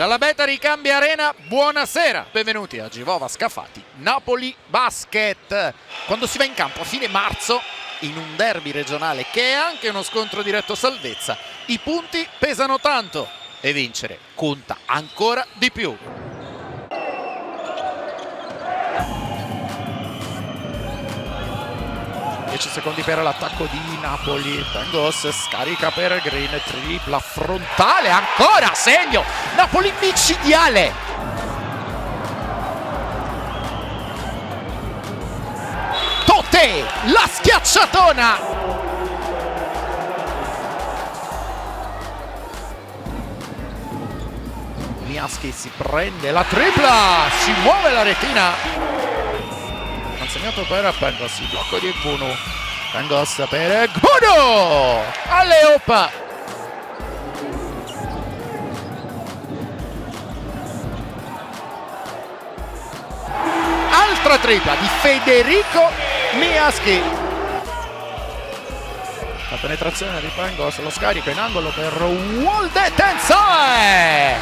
Dalla Beta Ricambia Arena, buonasera, benvenuti a Givova Scafati Napoli Basket. Quando si va in campo a fine marzo in un derby regionale che è anche uno scontro diretto salvezza, i punti pesano tanto e vincere conta ancora di più. Secondi per l'attacco di Napoli. Pangos scarica per Green, tripla frontale, ancora segno, Napoli micidiale. Toté, la schiacciatona. Miaschi si prende la tripla, si muove la retina. Segnato per Pangos, il blocco di Gbunu. Pangos per Gbunu, alley-oop. Altra tripla di Federico Miaschi. La penetrazione di Pangos, lo scarico in angolo per Wolde Tensae.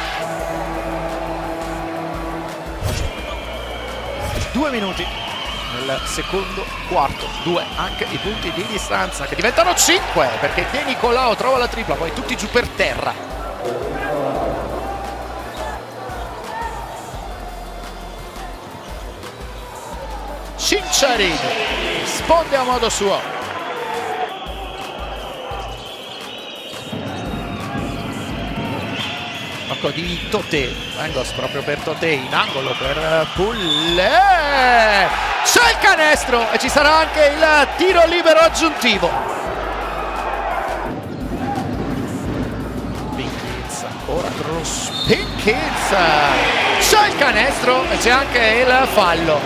2 minuti nel secondo quarto, 2 anche i punti di distanza che diventano 5 perché De Nicolao trova la tripla, poi tutti giù per terra. Cinciarini risponde a modo suo. Di Toté, Pangos proprio per Toté, in angolo per Pulle, c'è il canestro e ci sarà anche il tiro libero aggiuntivo. Pinkins, ancora cross, Pinkins, c'è il canestro e c'è anche il fallo.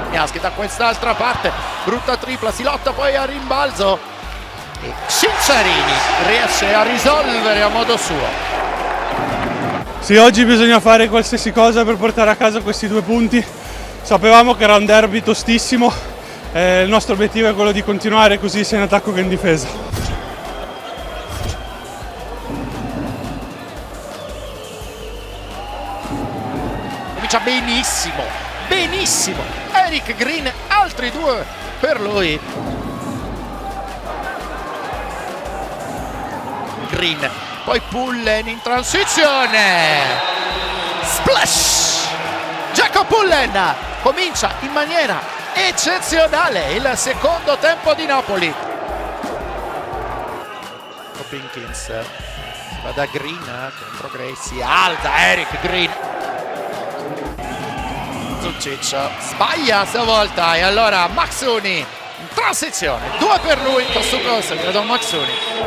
Miaschi da quest'altra parte, brutta tripla, si lotta poi a rimbalzo. E Cinciarini riesce a risolvere a modo suo. Sì, oggi bisogna fare qualsiasi cosa per portare a casa questi 2 punti. Sapevamo che era un derby tostissimo, il nostro obiettivo è quello di continuare così sia in attacco che in difesa. Comincia benissimo, benissimo. Eric Green, altri 2 per lui. Green, poi Pullen in transizione, splash. Jacob Pullen comincia in maniera eccezionale il secondo tempo di Napoli. Pinkins va da Green contro Gray, si alza Eric Green. Zucic sbaglia stavolta e allora Maxuni in transizione, 2 per lui, Kosuko seguito da Maxuni.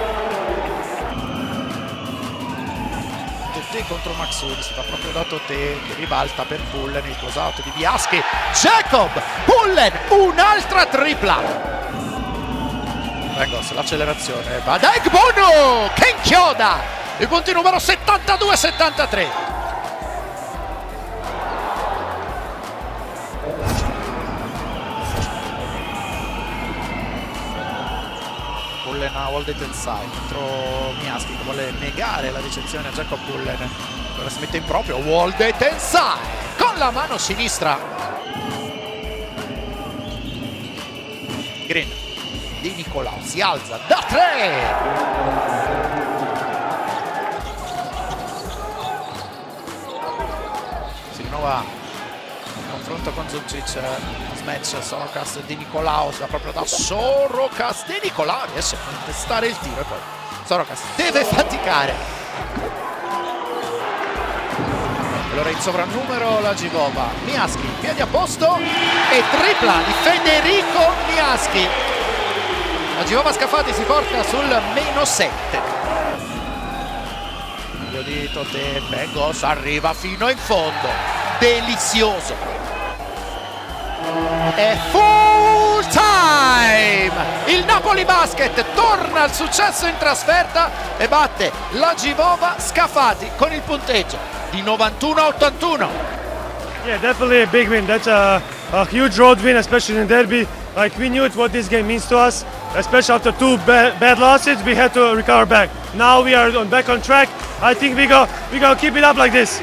Toté contro Maxuni, si fa proprio da Toté che ribalta per Pullen, il close out di Miaschi. Jacob Pullen, un'altra tripla. Pangos, l'accelerazione va da Gbunu che inchioda il punto numero 72-73. Pullen a Wolde Tensae contro Miaschi che vuole negare la ricezione a Jacob Pullen. Ora si mette in proprio Wolde Tensae con la mano sinistra. Green di Nicolao si alza da 3. Si rinnova il confronto con Zucic. Smatch, Sorokas, De Nicolao, si va proprio da Sorokas, De Nicolao riesce a contestare il tiro e poi Sorokas deve faticare. Allora in sovrannumero la Givova, Miaschi, piedi a posto e tripla di Federico Miaschi. La Givova Scafati si porta sul -7. Io di Toté, Pangos arriva fino in fondo, delizioso. È full time! Il Napoli Basket torna al successo in trasferta e batte la Givova Scafati con il punteggio di 91-81. Yeah, definitely a big win. That's a huge road win, especially in derby. Like, we knew what this game means to us. especially after two bad losses, we had to recover back. Now we are back on track. I think we go keep it up like this.